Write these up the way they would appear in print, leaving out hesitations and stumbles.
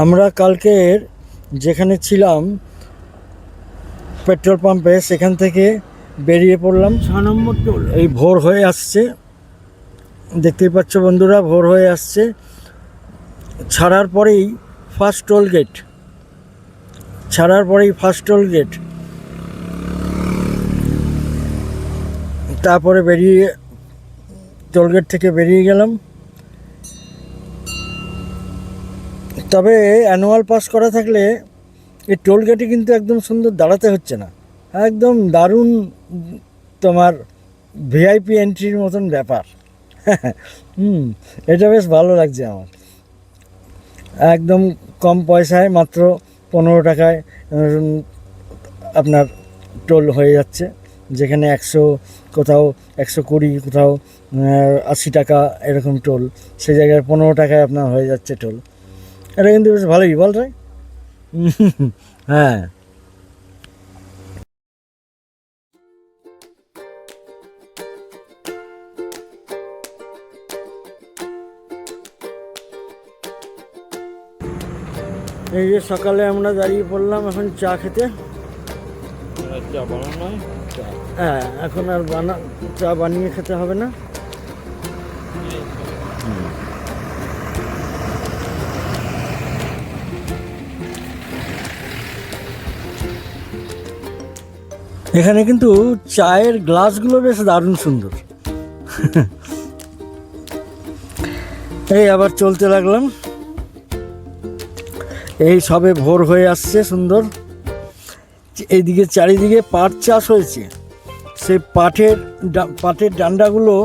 আমরা কালকের যেখানে ছিলাম পেট্রোল পাম্পে, সেখান থেকে বেরিয়ে পড়লাম 6 নম্বর টোল। এই ভোর হয়ে আসছে, দেখতেই পাচ্ছ বন্ধুরা, ভোর হয়ে আসছে। ছাড়ার পরেই ফার্স্ট টোল গেট, তারপরে টোলগেট থেকে বেরিয়ে গেলাম। তবে অ্যানুয়াল পাস করা থাকলে এই টোলগেটে কিন্তু একদম সুন্দর দাঁড়াতে হচ্ছে না, একদম দারুণ তোমার ভিআইপি এন্ট্রির মতন ব্যাপার। এটা বেশ ভালো লাগছে আমার। একদম কম পয়সায়, মাত্র 15 টাকায় আপনার টোল হয়ে যাচ্ছে। যেখানে 100, কোথাও 120, কোথাও 80 টাকা এরকম টোল, সে জায়গায় 15 টাকায় আপনার হয়ে যাচ্ছে টোল। এটা কিন্তু বেশ ভালোই, বল রে? হ্যাঁ, এই যে সকালে আমরা দাঁড়িয়ে পড়লাম এখন চা খেতে। চা বানানো নয়, হ্যাঁ, এখন আর চা বানিয়ে খেতে হবে না। এখানে কিন্তু চায়ের গ্লাসগুলো বেশ দারুণ সুন্দর। এই আবার চলতে লাগলাম। এই সবে ভোর হয়ে আসছে সুন্দর। এইদিকে চারিদিকে পাট চাষ হয়েছে। সেই পাটের ডান্ডাগুলো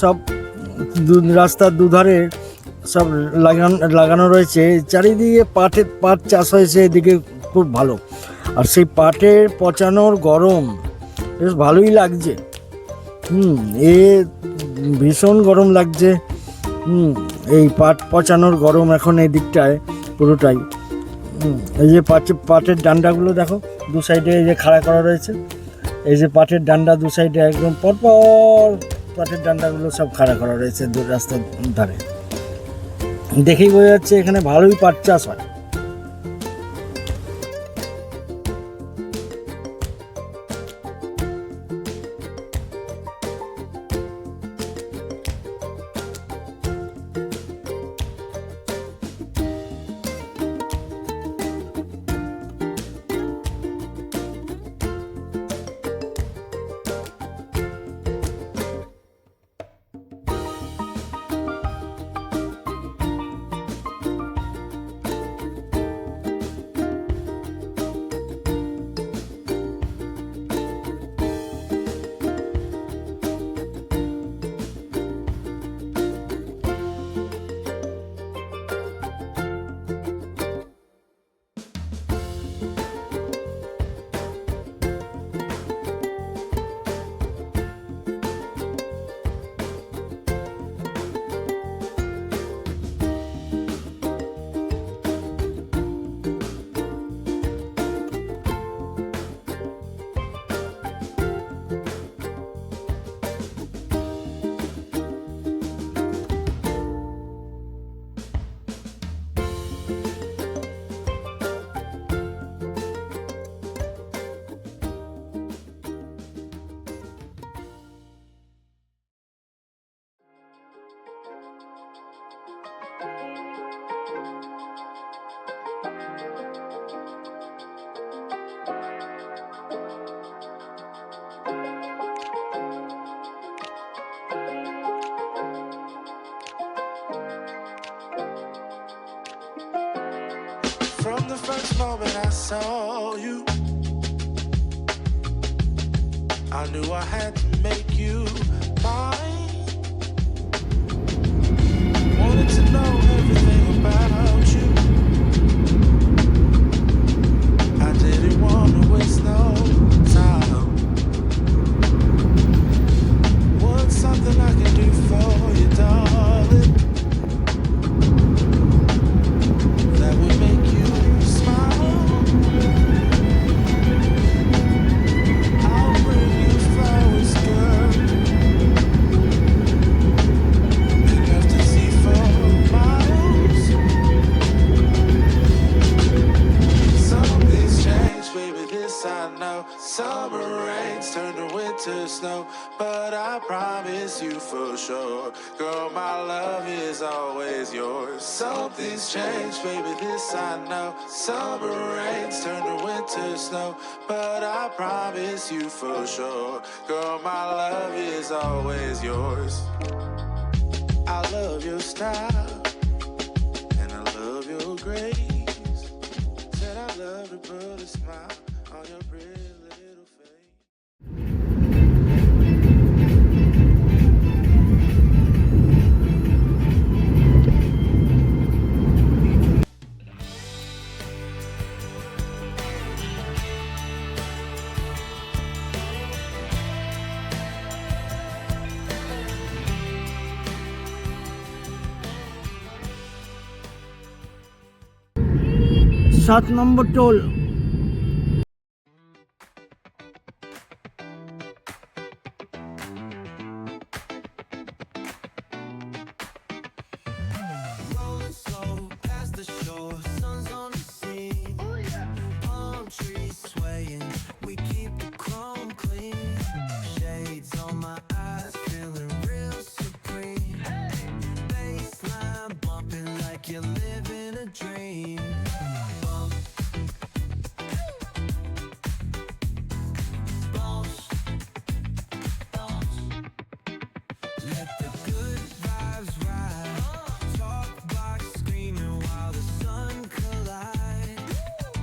সব রাস্তার দুধারে সব লাগানো রয়েছে। চারিদিকে পাট চাষ হয়েছে, এদিকে খুব ভালো। আর সেই পাটের পচানোর গরম বেশ ভালোই লাগছে। ভীষণ গরম লাগছে। এই পাট পচানোর গরম এখন এই দিকটায় পুরোটাই। এই যে পাটের ডান্ডাগুলো দেখো, দু সাইডে এই যে খাড়া করা রয়েছে। এই যে পাটের ডান্ডা দু সাইডে একদম পরপর পাটের ডান্ডাগুলো সব খাড়া করা রয়েছে রাস্তার ধারে। দেখেই বোঝা যাচ্ছে এখানে ভালোই পাট চাষ হয়। From the first moment I saw you, I knew I had to make you mine. Wanted to know everything about you. I didn't want to waste no time. What's something I can do for you, darling? That would make you smile. I'll bring you flowers, girl. Enough to see for miles. Summer rains turn to winter snow, but I promise you for sure, girl, my love is always yours. Something's changed, baby, this I know. Summer rains turn to winter snow, but I promise you for sure, girl, my love is always yours. I love your style, and I love your grace. Said I love to put a smile on your pretty little face. সাত নম্বর toll. Rolling slow past the shore, sun's on the scene. Palm trees swaying, we keep the chrome clean. Shades on my eyes, feeling real supreme. Baseline bumping like you're living a dream. Bump. Bounce. Bounce. Let the good vibes ride. Talk box screaming while the sun collide.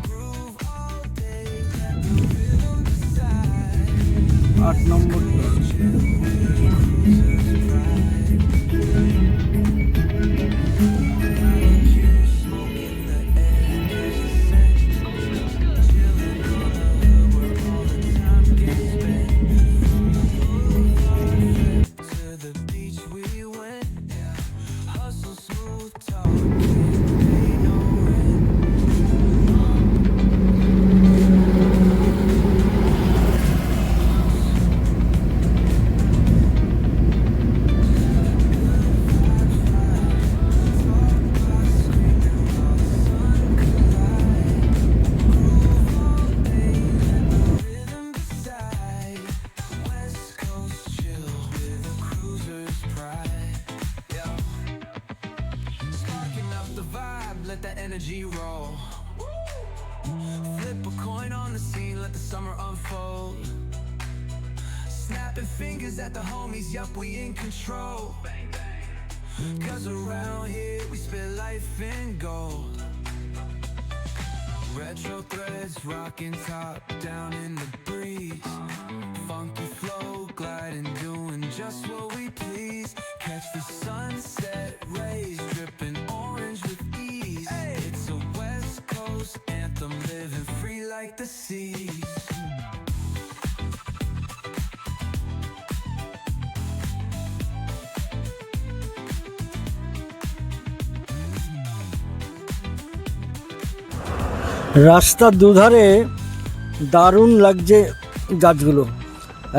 Groove all day, let the rhythm decide. 8 number toll. Smoking the air, catch the scent. Chilling on the hood where all the time gets spent. To the beach we went. Hustle, smooth talk, can't pay no rent. Rhythm beside, West Coast chill with a cruiser's pride. Yeah. Sparking up the vibe, let the energy roll. Flip a coin on the scene, let the summer unfold. Snapping fingers at the homies, yup, we in control. Cause around here we spit life in gold. Retro threads rocking top down in the breeze. Funky flow gliding, doing just what we please. Catch the sunset rays dripping orange with ease. It's a West Coast anthem, living free like the seas. রাস্তার দুধারে দারুণ লাগছে গাছগুলো,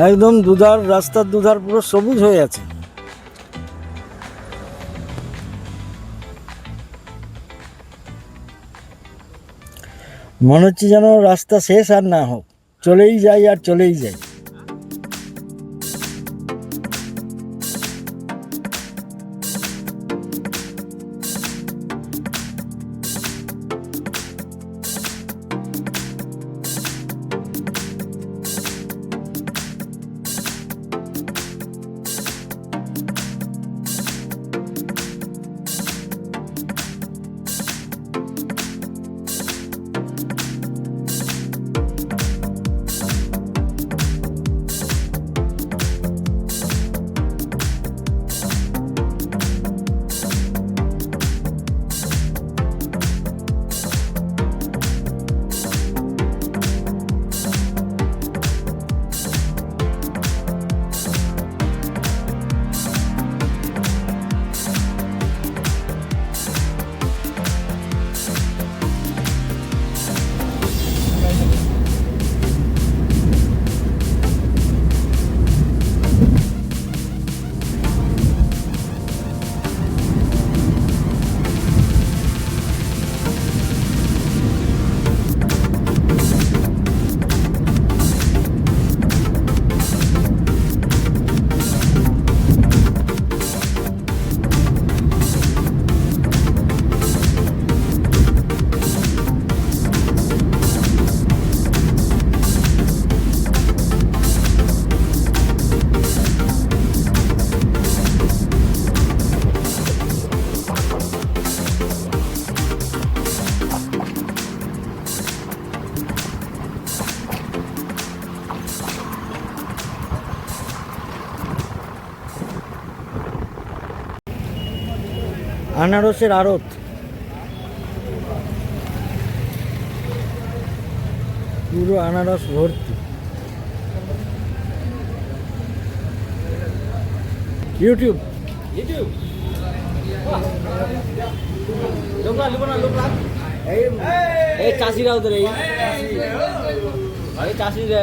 একদম দুধার, রাস্তার দুধার পুরো সবুজ হয়ে আছে। মনে হচ্ছে যেন রাস্তা শেষ আর না হোক, চলেই যাই আর চলেই যাই। আনারসের আড়ত। পুরো আনারস ভর্তি। ইউটিউব এই চাষিরা ওদের এই চাষিরা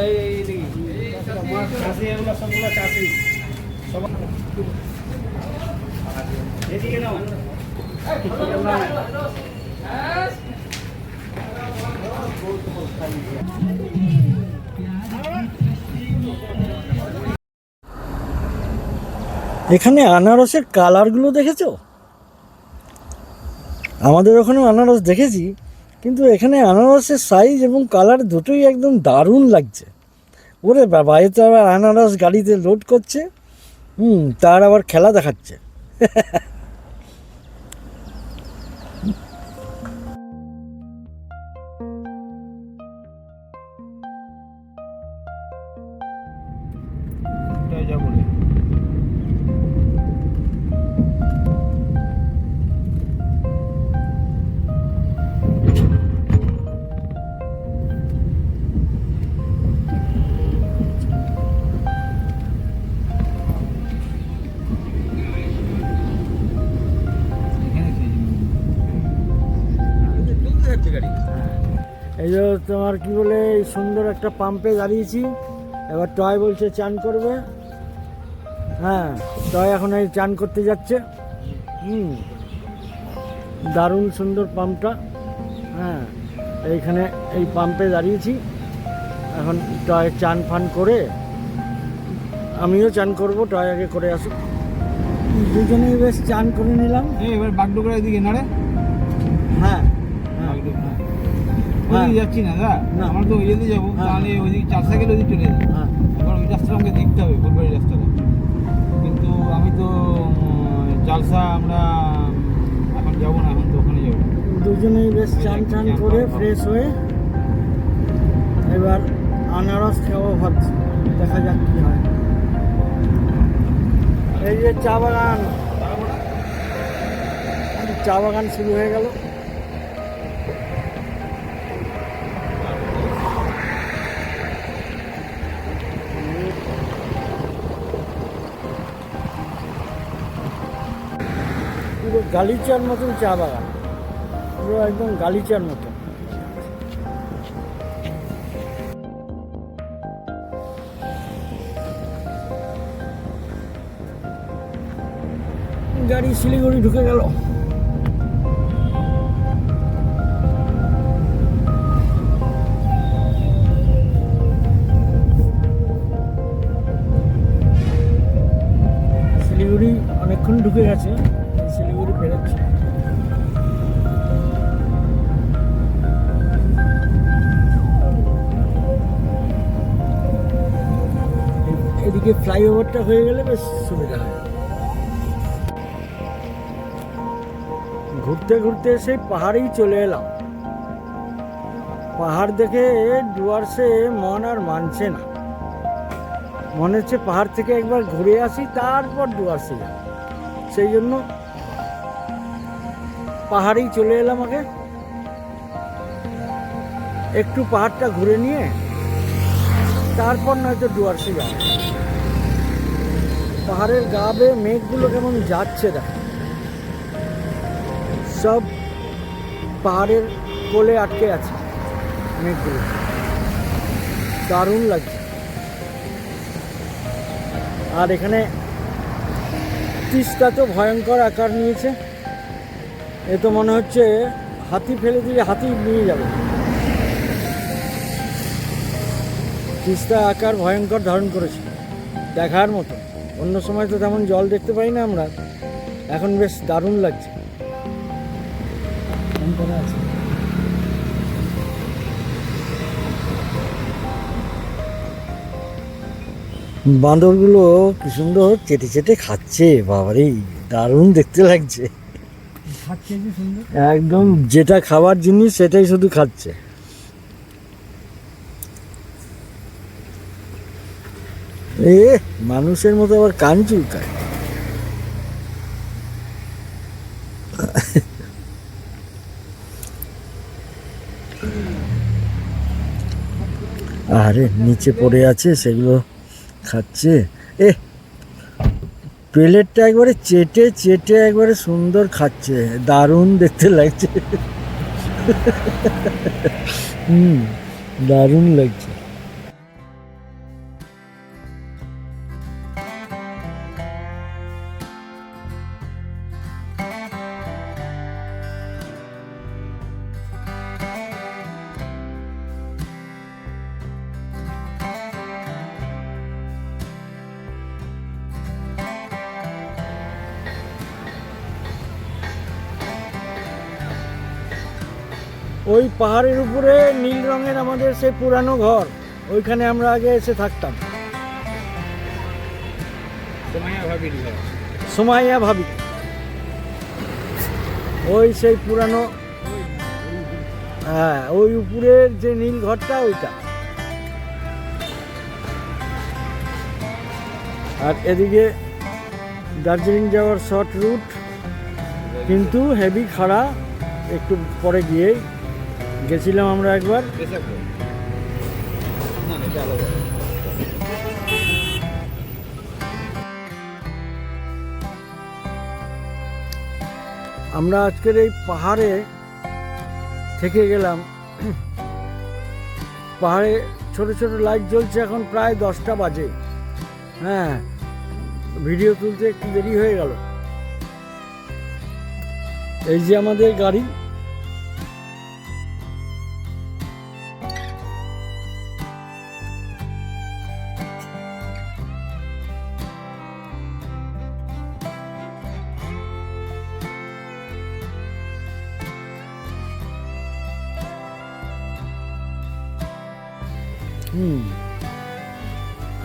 এখানে আনারসের কালারগুলো দেখেছো? আমাদের ওখানে আনারস দেখেছি, কিন্তু এখানে আনারসের সাইজ এবং কালার দুটোই একদম দারুণ লাগছে। ওরে বাবা, এ তো আবার আনারস গাড়িতে লোড করছে, তার আবার খেলা দেখাচ্ছে। এই যে তোমার কি বলে, এই সুন্দর একটা পাম্পে দাঁড়িয়েছি। এবার টয় বলছে চান করবে। হ্যাঁ, টয় এখন এই চান করতে যাচ্ছে। দারুণ সুন্দর পাম্পটা। হ্যাঁ, এইখানে এই পাম্পে দাঁড়িয়েছি। এখন টয় চান ফান করে, আমিও চান করব, টয় আগে করে আসুক। দুজনেই বেশ চান করে নিলাম। এবার বাগডোগরার দিকে নাড়ে। হ্যাঁ, ওইদিকে যাচ্ছি না দা, আমরা তো ওই দিকে যাবো, তাহলে ওইদিকে 4 সাইকেল ওইদিকে চলে যাবো। এবার ওই রাস্তাটা আমাকে দেখতে হবে, ফুলবাড়ির রাস্তাটা। কিন্তু আমি তো জালসা আমরা এখন যাবো না, এখন তো ওখানে যাবো। দুজনেই বেশ চান টান করে ফ্রেশ হয়ে এবার আনারস খাওয়া ভাবছি, দেখা যাক কি হয়। এই যে চা বাগান, চা বাগান শুরু হয়ে গেল। পুরো গালিচার মতন চা বাগান, পুরো একদম গালিচার মতন। গাড়ি শিলিগুড়ি ঢুকে গেল। শিলিগুড়ি অনেকক্ষণ ঢুকে গেছে, শিলিগুড়ি বেরোচ্ছে। এদিকে ফ্লাইওভারটা হয়ে গেলে বেশ সুবিধা হয়। ঘুরতে ঘুরতে সেই পাহাড়েই চলে এলাম। পাহাড় দেখে ডুয়ার্সে মন আর মানছে না, মনে হচ্ছে পাহাড় থেকে একবার ঘুরে আসি, তারপর ডুয়ার্সে যাব। সেই জন্য পাহাড়েই চলে এলাম আগে, একটু পাহাড়টা ঘুরে নিয়ে তারপর নয়তো ডুয়ার্সে যাব। পাহাড়ের গা বেয়ে মেঘগুলো কেমন যাচ্ছে দেখ, সব পাহাড়ের কোলে আটকে আছে মেঘগুলো, দারুণ লাগছে। আর এখানে তিস্তা তো ভয়ঙ্কর আকার নিয়েছে, এ তো মনে হচ্ছে হাতি ফেলে দিলে হাতি নিয়ে যাবে। তিস্তা আকার ভয়ঙ্কর ধারণ করেছে, দেখার মতো। অন্য সময় তো তেমন জল দেখতে পাই না আমরা, এখন বেশ দারুণ লাগছে। আছে বাঁদরগুলো কি সুন্দর চেটে চেটে খাচ্ছে, বাবারে দারুণ দেখতে লাগছে। একদম যেটা খাবার জিনিস সেটাই শুধু খাচ্ছে। এ মানুষের মতো আবার কান চুলকায়। আরে নিচে পড়ে আছে সেগুলো খাচ্ছে। প্লেটটা একবারে চেটে চেটে একবারে সুন্দর খাচ্ছে, দারুণ দেখতে লাগছে। দারুণ লাগছে। ওই পাহাড়ের উপরে নীল রঙের আমাদের সেই পুরানো ঘর, ওইখানে আমরা আগে এসে থাকতাম। সোমাইয়া ভাবি, ওই সেই পুরানো, হ্যাঁ ওই উপরের যে নীল ঘরটা ওইটা। আর এদিকে দার্জিলিং যাওয়ার শর্ট রুট, কিন্তু হেভি খাড়া। একটু পরে গিয়েই গেছিলাম আমরা একবার। আমরা আজকের এই পাহাড়ে থেকে গেলাম। পাহাড়ে ছোট ছোট লাইট জ্বলছে, এখন প্রায় 10টা বাজে। হ্যাঁ, ভিডিও তুলতে একটু দেরি হয়ে গেল। এই যে আমাদের গাড়ি,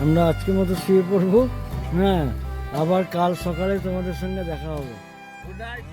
আমরা আজকের মতো শুয়ে পড়বো। হ্যাঁ, আবার কাল সকালে তোমাদের সঙ্গে দেখা হবে। Good night.